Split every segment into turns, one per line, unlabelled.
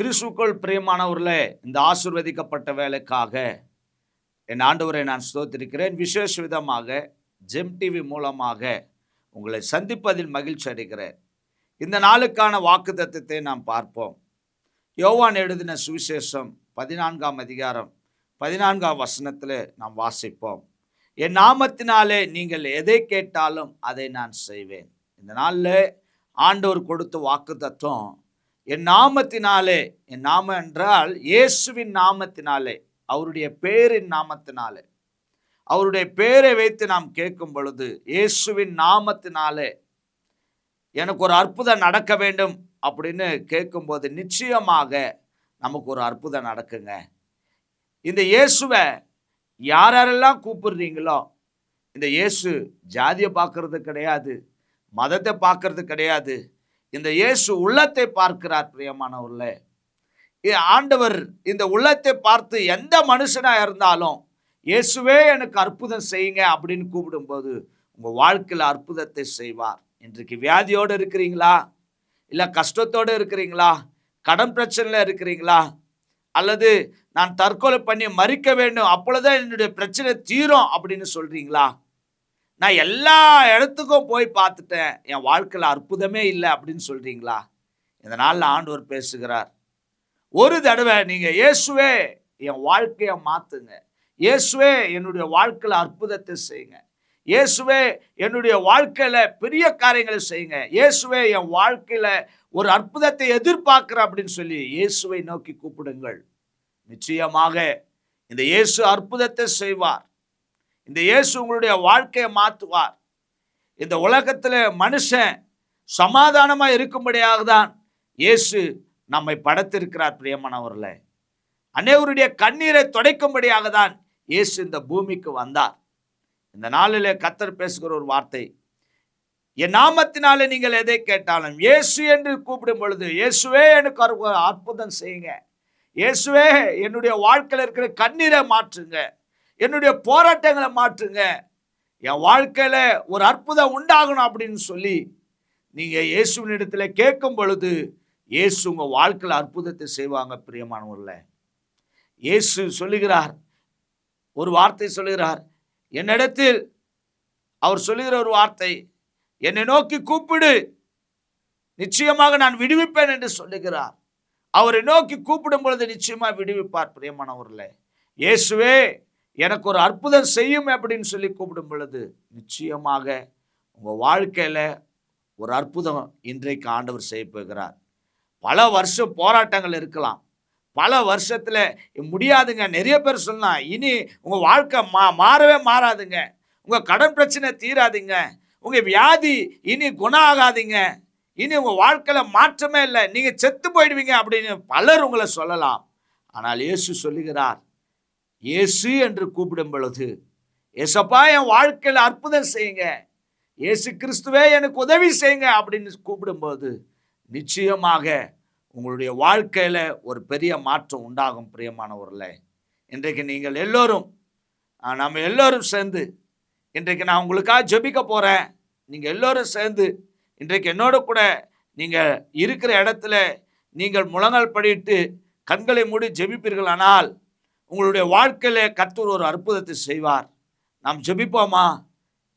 கிறிஸ்துவுக்குள் பிரியமானவர்களே, இந்த ஆசீர்வதிக்கப்பட்ட வேலைக்காக என் ஆண்டவரை நான் ஸ்தோத்திரிக்கிறேன். விசேஷ விதமாக ஜெம் டிவி மூலமாக உங்களை சந்திப்பதில் மகிழ்ச்சி அடைகிறேன். இந்த நாளுக்கான வாக்குத்தத்தத்தை நாம் பார்ப்போம். யோவான் எழுதின சுவிசேஷம் 14ஆம் அதிகாரம் 14ஆம் வசனத்தில் நாம் வாசிப்போம். என் நாமத்தினாலே நீங்கள் எதை கேட்டாலும் அதை நான் செய்வேன். இந்த நாளில் ஆண்டவர் கொடுத்த வாக்குத்தத்தம், என் நாமத்தினாலே, என் நாமம் என்றால் இயேசுவின் நாமத்தினாலே, அவருடைய பேரின் நாமத்தினாலே, அவருடைய பேரை வைத்து நாம் கேட்கும் பொழுது, இயேசுவின் நாமத்தினாலே எனக்கு ஒரு அற்புதம் நடக்க வேண்டும் அப்படின்னு கேட்கும்போது நிச்சயமாக நமக்கு ஒரு அற்புதம் நடக்குங்க. இந்த இயேசுவை யாரெல்லாம் கூப்பிடுறீங்களோ, இந்த இயேசு ஜாதியை பார்க்கறது கிடையாது, மதத்தை பார்க்கறது கிடையாது. இந்த இயேசு உள்ளத்தை பார்க்கிறார். பிரியமானவர்களே, ஆண்டவர் இந்த உள்ளத்தை பார்த்து எந்த மனுஷனா இருந்தாலும் இயேசுவே எனக்கு அற்புதம் செய்யுங்க அப்படின்னு கூப்பிடும்போது உங்கள் வாழ்க்கையில் அற்புதத்தை செய்வார். இன்றைக்கு வியாதியோடு இருக்கிறீங்களா, இல்லை கஷ்டத்தோடு இருக்கிறீங்களா, கடன் பிரச்சனையில் இருக்கிறீங்களா, அல்லது நான் தற்கொலை பண்ணி மறிக்க வேண்டும் அப்பொழுதுதான் என்னுடைய பிரச்சனை தீரும் அப்படின்னு சொல்றீங்களா? நான் எல்லா இடத்துக்கும் போய் பார்த்துட்டேன், என் வாழ்க்கையில் அற்புதமே இல்லை அப்படின்னு சொல்றீங்களா? இந்த நாளில் ஆண்டவர் பேசுகிறார். ஒரு தடவை நீங்கள் இயேசுவே என் வாழ்க்கையை மாற்றுங்க, இயேசுவே என்னுடைய வாழ்க்கையில் அற்புதத்தை செய்யுங்க, இயேசுவே என்னுடைய வாழ்க்கையில் பெரிய காரியங்களை செய்யுங்க, இயேசுவே என் வாழ்க்கையில் ஒரு அற்புதத்தை எதிர்பார்க்கிறேன் அப்படின்னு சொல்லி இயேசுவை நோக்கி கூப்பிடுங்கள். நிச்சயமாக இந்த இயேசு அற்புதத்தை செய்வார். இந்த இயேசு உங்களுடைய வாழ்க்கையை மாற்றுவார். இந்த உலகத்தில் மனுஷன் சமாதானமாக இருக்கும்படியாக தான் இயேசு நம்மை படைத்திருக்கிறார். பிரியமானவர்களே, அனைவருடைய கண்ணீரை துடைக்கும்படியாக தான் இயேசு இந்த பூமிக்கு வந்தார். இந்த நாளிலே கர்த்தர் பேசுகிற ஒரு வார்த்தை, என் நாமத்தினாலே நீங்கள் எதை கேட்டாலும் இயேசு என்று கூப்பிடும் பொழுது, இயேசுவே எனக்கு அற்புதம் செய்யுங்க, இயேசுவே என்னுடைய வாழ்க்கையில் இருக்கிற கண்ணீரை மாற்றுங்க, என்னுடைய போராட்டங்களை மாற்றுங்க, என் வாழ்க்கையில ஒரு அற்புதம் உண்டாகணும் அப்படின்னு சொல்லி நீங்க இயேசுவின் இடத்துல கேட்கும் பொழுது இயேசு உங்க வாழ்க்கையில் அற்புதத்தை செய்வாங்க. பிரியமானவர்களே, இயேசு சொல்லுகிறார், ஒரு வார்த்தை சொல்லுகிறார் என்னிடத்தில். அவர் சொல்லுகிற ஒரு வார்த்தை, என்னை நோக்கி கூப்பிடு, நிச்சயமாக நான் விடுவிப்பேன் என்று சொல்லுகிறார். அவரை நோக்கி கூப்பிடும் பொழுது நிச்சயமாக விடுவிப்பார். பிரியமானவர்களே, இயேசுவே எனக்கு ஒரு அற்புதம் செய்யும் அப்படின்னு சொல்லி கூப்பிடும் பொழுது நிச்சயமாக உங்கள் வாழ்க்கையில் ஒரு அற்புதம் இன்றைக்கு ஆண்டவர் செய்ய போகிறார். பல வருஷம் போராட்டங்கள் இருக்கலாம், பல வருஷத்தில் முடியாதுங்க, நிறைய பேர் சொல்லலாம், இனி உங்கள் வாழ்க்கை மாறவே மாறாதுங்க, உங்கள் கடன் பிரச்சனை தீராதுங்க, உங்கள் வியாதி இனி குணம் ஆகாதீங்க, இனி உங்கள் வாழ்க்கையில் மாற்றமே இல்லை, நீங்கள் செத்து போயிடுவீங்க அப்படின்னு பலர் உங்களை சொல்லலாம். ஆனால் இயேசு சொல்லுகிறார், இயேசு என்று கூப்பிடும் பொழுது, ஏசப்பா என் வாழ்க்கையில் அற்புதம் செய்யுங்க, இயேசு கிறிஸ்துவே எனக்கு உதவி செய்யுங்க அப்படின்னு கூப்பிடும்போது நிச்சயமாக உங்களுடைய வாழ்க்கையில் ஒரு பெரிய மாற்றம் உண்டாகும். பிரியமானவர்களே, இன்றைக்கு நீங்கள் எல்லோரும், நம்ம எல்லோரும் சேர்ந்து இன்றைக்கு நான் உங்களுக்காக ஜெபிக்க போகிறேன். நீங்கள் எல்லோரும் சேர்ந்து இன்றைக்கு என்னோட கூட நீங்கள் இருக்கிற இடத்துல நீங்கள் முழங்கால் படிட்டு கண்களை மூடி ஜெபிப்பீர்கள், ஆனால் உங்களுடைய வாழ்க்கையில் கர்த்தர் ஒரு அற்புதத்தை செய்வார். நாம் ஜெபிப்போமா?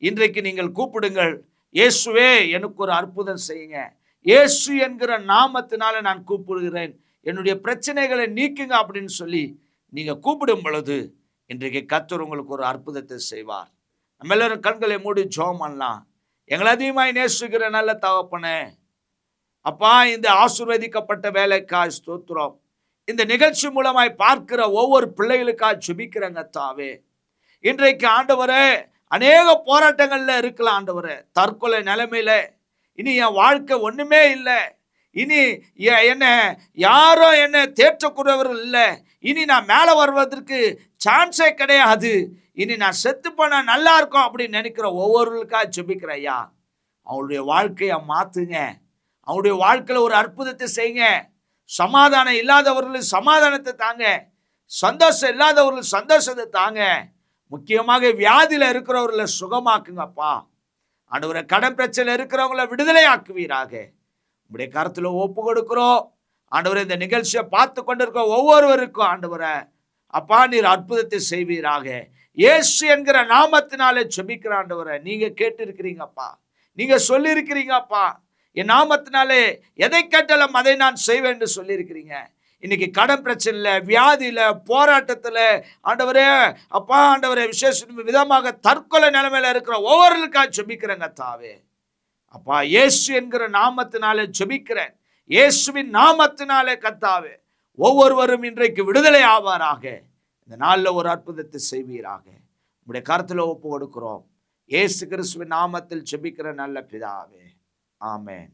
இன்றைக்கு நீங்கள் கூப்பிடுங்கள், இயேசுவே எனக்கு ஒரு அற்புதம் செய்யுங்க, இயேசு என்கிற நாமத்தினால நான் கூப்பிடுகிறேன், என்னுடைய பிரச்சனைகளை நீக்குங்க அப்படின்னு சொல்லி நீங்கள் கூப்பிடும் பொழுது இன்றைக்கு கர்த்தர் உங்களுக்கு ஒரு அற்புதத்தை செய்வார். நம்ம எல்லாரும் கண்களை மூடி ஜெபம் பண்ணலாம். எங்களை அதிகமாய் நேசிக்கிற நல்ல தகப்பனே, அப்பா, இந்த ஆசீர்வதிக்கப்பட்ட வேலைக்காய் ஸ்தோத்திரம். இந்த நிகழ்ச்சி மூலமாய் பார்க்கிற ஒவ்வொரு பிள்ளைகளுக்காக ஜெபிக்கிறேங்க தாவே. இன்றைக்கு ஆண்டவரே அநேக போராட்டங்கள்ல இருக்கலாம் ஆண்டவரே, தற்கொலை நிலைமையில, இனி என் வாழ்க்கை ஒண்ணுமே இல்லை, இனி என்ன யாரோ என்ன தேற்றக்கூடியவர்கள் இல்லை, இனி நான் மேலே வருவதற்கு சான்ஸே கிடையாது, இனி நான் செத்து போனா நல்லா இருக்கும் அப்படின்னு நினைக்கிற ஒவ்வொருவர்களுக்காக ஜெபிக்கிறேன் ஐயா. அவங்களுடைய வாழ்க்கையை மாத்துங்க, அவங்களுடைய வாழ்க்கையில் ஒரு அற்புதத்தை செய்யுங்க. சமாதானம் இல்லாதவர்களுக்கு சமாதானத்தை தாங்க, சந்தோஷம் இல்லாதவர்களுக்கு சந்தோஷத்தை தாங்க, முக்கியமாக வியாதியில் இருக்கிறவர்களை சுகமாக்குங்கப்பா. ஆண்டவரே, கடன் பிரச்சனை இருக்கிறவங்களை விடுதலை ஆக்குவீராக. உங்களுடைய கருத்தில் ஒப்பு கொடுக்கிறோம். ஆண்டவரே, இந்த நிகழ்ச்சியை பார்த்து கொண்டிருக்க ஒவ்வொருவருக்கும் ஆண்டவரே, அப்பா நீர் அற்புதத்தை செய்வீராக. இயேசு என்கிற நாமத்தினாலே ஜெபிக்கிற ஆண்டவரே, நீங்க கேட்டிருக்கிறீங்கப்பா, நீங்க சொல்லியிருக்கிறீங்கப்பா, என் நாமத்தினாலே எதை கேட்டாலும் அதை நான் செய்வேன் என்று சொல்லியிருக்கிறீங்க. இன்னைக்கு கடன் பிரச்சனையில, வியாதியில, போராட்டத்துல ஆண்டவரே, அப்பா ஆண்டவரே, விசேஷ விதமாக தற்கொலை நிலைமையில இருக்கிற ஒவ்வொருக்காக ஜெபிக்கிறேங்க தாவே. அப்பா இயேசு என்கிற நாமத்தினாலே ஜெபிக்கிறேன். இயேசுவின் நாமத்தினாலே கர்த்தாவே, ஒவ்வொருவரும் இன்றைக்கு விடுதலை ஆவாராக. இந்த நாளில் ஒரு அற்புதத்தை செய்வீராக. உங்களுடைய கருத்துல ஒப்பு கொடுக்கிறோம். இயேசு கிறிஸ்துவின் நாமத்தில் ஜெபிக்கிற நல்ல பிதாவே, ஆமென்.